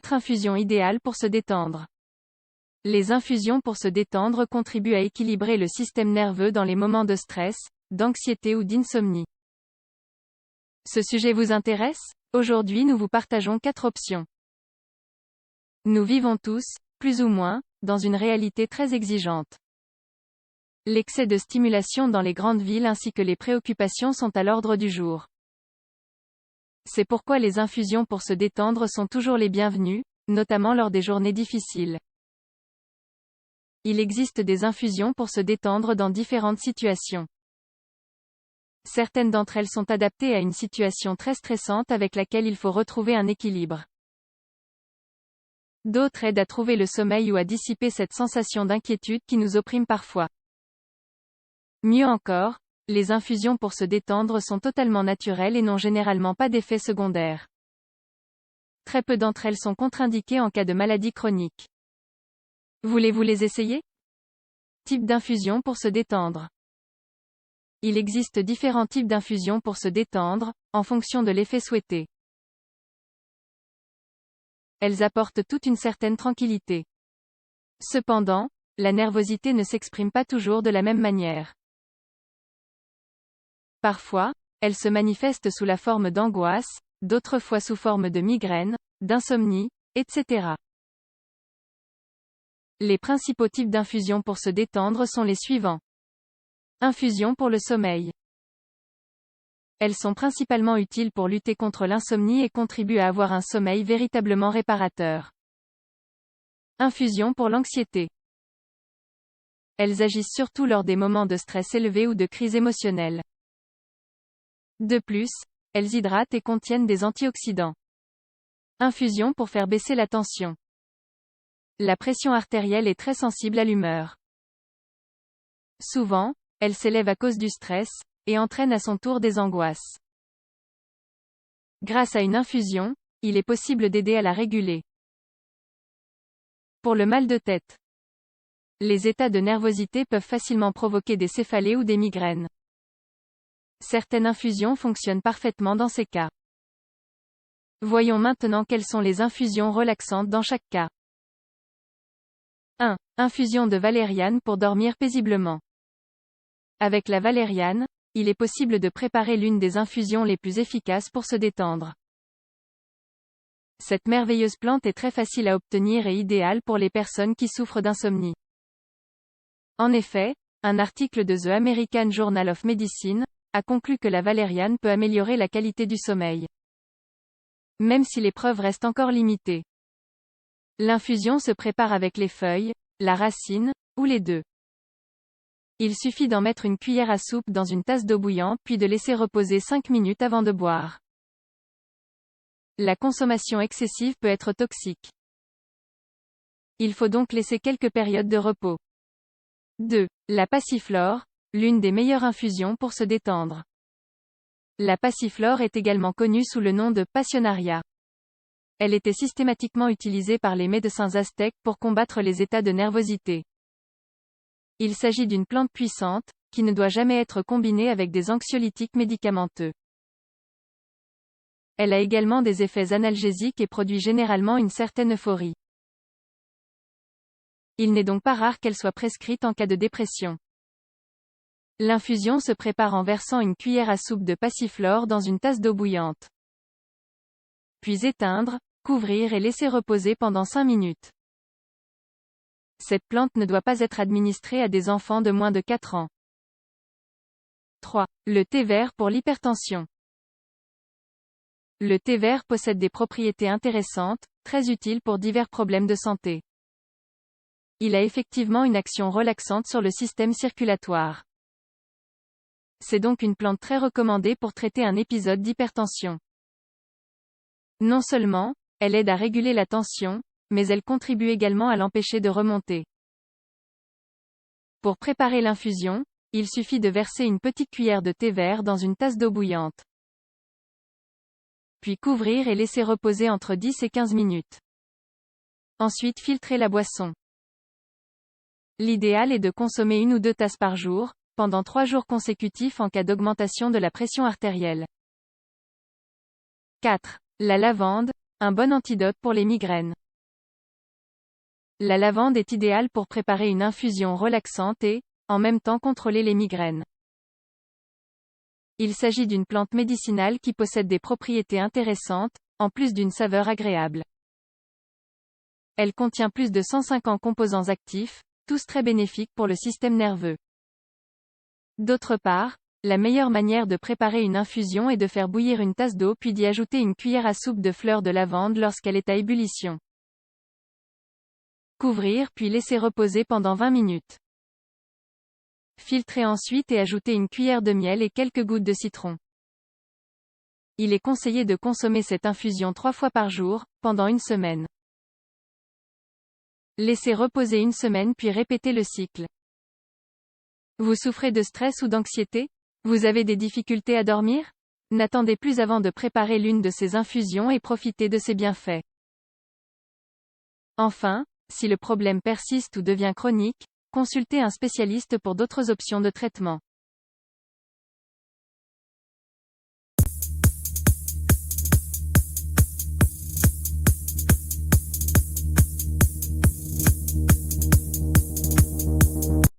4 infusions idéales pour se détendre. Les infusions pour se détendre contribuent à équilibrer le système nerveux dans les moments de stress, d'anxiété ou d'insomnie. Ce sujet vous intéresse? Aujourd'hui nous vous partageons 4 options. Nous vivons tous, plus ou moins, dans une réalité très exigeante. L'excès de stimulation dans les grandes villes ainsi que les préoccupations sont à l'ordre du jour. C'est pourquoi les infusions pour se détendre sont toujours les bienvenues, notamment lors des journées difficiles. Il existe des infusions pour se détendre dans différentes situations. Certaines d'entre elles sont adaptées à une situation très stressante avec laquelle il faut retrouver un équilibre. D'autres aident à trouver le sommeil ou à dissiper cette sensation d'inquiétude qui nous opprime parfois. Mieux encore, les infusions pour se détendre sont totalement naturelles et n'ont généralement pas d'effets secondaires. Très peu d'entre elles sont contre-indiquées en cas de maladie chronique. Voulez-vous les essayer? Type d'infusion pour se détendre. Il existe différents types d'infusions pour se détendre, en fonction de l'effet souhaité. Elles apportent toute une certaine tranquillité. Cependant, la nervosité ne s'exprime pas toujours de la même manière. Parfois, elle se manifeste sous la forme d'angoisse, d'autres fois sous forme de migraine, d'insomnie, etc. Les principaux types d'infusions pour se détendre sont les suivants. Infusions pour le sommeil. Elles sont principalement utiles pour lutter contre l'insomnie et contribuent à avoir un sommeil véritablement réparateur. Infusions pour l'anxiété. Elles agissent surtout lors des moments de stress élevé ou de crise émotionnelle. De plus, elles hydratent et contiennent des antioxydants. Infusion pour faire baisser la tension. La pression artérielle est très sensible à l'humeur. Souvent, elle s'élève à cause du stress, et entraîne à son tour des angoisses. Grâce à une infusion, il est possible d'aider à la réguler. Pour le mal de tête. Les états de nervosité peuvent facilement provoquer des céphalées ou des migraines. Certaines infusions fonctionnent parfaitement dans ces cas. Voyons maintenant quelles sont les infusions relaxantes dans chaque cas. 1. Infusion de valériane pour dormir paisiblement. Avec la valériane, il est possible de préparer l'une des infusions les plus efficaces pour se détendre. Cette merveilleuse plante est très facile à obtenir et idéale pour les personnes qui souffrent d'insomnie. En effet, un article de The American Journal of Medicine a conclu que la valériane peut améliorer la qualité du sommeil. Même si les preuves restent encore limitées. L'infusion se prépare avec les feuilles, la racine, ou les deux. Il suffit d'en mettre une cuillère à soupe dans une tasse d'eau bouillante puis de laisser reposer 5 minutes avant de boire. La consommation excessive peut être toxique. Il faut donc laisser quelques périodes de repos. 2. La passiflore, l'une des meilleures infusions pour se détendre. La passiflore est également connue sous le nom de passionaria. Elle était systématiquement utilisée par les médecins aztèques pour combattre les états de nervosité. Il s'agit d'une plante puissante, qui ne doit jamais être combinée avec des anxiolytiques médicamenteux. Elle a également des effets analgésiques et produit généralement une certaine euphorie. Il n'est donc pas rare qu'elle soit prescrite en cas de dépression. L'infusion se prépare en versant une cuillère à soupe de passiflore dans une tasse d'eau bouillante. Puis éteindre, couvrir et laisser reposer pendant 5 minutes. Cette plante ne doit pas être administrée à des enfants de moins de 4 ans. 3. Le thé vert pour l'hypertension. Le thé vert possède des propriétés intéressantes, très utiles pour divers problèmes de santé. Il a effectivement une action relaxante sur le système circulatoire. C'est donc une plante très recommandée pour traiter un épisode d'hypertension. Non seulement, elle aide à réguler la tension, mais elle contribue également à l'empêcher de remonter. Pour préparer l'infusion, il suffit de verser une petite cuillère de thé vert dans une tasse d'eau bouillante. Puis couvrir et laisser reposer entre 10 et 15 minutes. Ensuite filtrer la boisson. L'idéal est de consommer 1 ou 2 tasses par jour, pendant 3 jours consécutifs en cas d'augmentation de la pression artérielle. 4. La lavande, un bon antidote pour les migraines. La lavande est idéale pour préparer une infusion relaxante et, en même temps, contrôler les migraines. Il s'agit d'une plante médicinale qui possède des propriétés intéressantes, en plus d'une saveur agréable. Elle contient plus de 150 composants actifs, tous très bénéfiques pour le système nerveux. D'autre part, la meilleure manière de préparer une infusion est de faire bouillir une tasse d'eau puis d'y ajouter une cuillère à soupe de fleurs de lavande lorsqu'elle est à ébullition. Couvrir puis laisser reposer pendant 20 minutes. Filtrer ensuite et ajouter une cuillère de miel et quelques gouttes de citron. Il est conseillé de consommer cette infusion 3 fois par jour, pendant une semaine. Laissez reposer une semaine puis répétez le cycle. Vous souffrez de stress ou d'anxiété? Vous avez des difficultés à dormir? N'attendez plus avant de préparer l'une de ces infusions et profitez de ses bienfaits. Enfin, si le problème persiste ou devient chronique, consultez un spécialiste pour d'autres options de traitement.